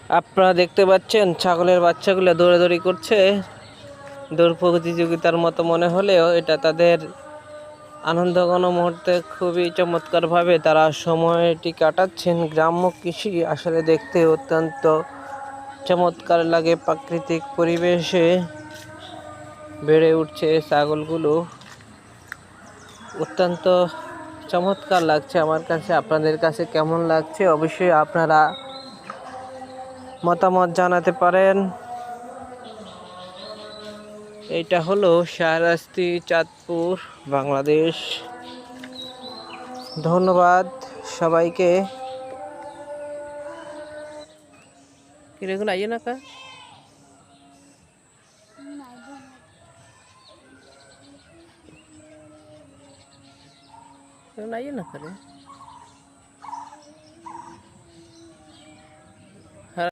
আপনারা দেখতে পাচ্ছেন ছাগলের বাচ্চাগুলো দৌড়াদৌড়ি করছে। দৌড় প্রতিযোগিতার মতো মনে হলেও এটা তাদের আনন্দঘন মুহূর্তে খুবই চমৎকারভাবে তারা সময়টি কাটাচ্ছেন। গ্রাম্য কৃষি আসলে দেখতে অত্যন্ত চমৎকার লাগে। প্রাকৃতিক পরিবেশে বেড়ে উঠছে ছাগলগুলো, অত্যন্ত চমৎকার লাগছে আমার কাছে। আপনাদের কাছে কেমন লাগছে অবশ্যই আপনারা মতামত জানাতে পারেন। এটা হলো শাহরাস্তি, চাঁদপুর, বাংলাদেশ। ধন্যবাদ সবাইকে। কিরকম আইয়ে না কা আইয়ে না করে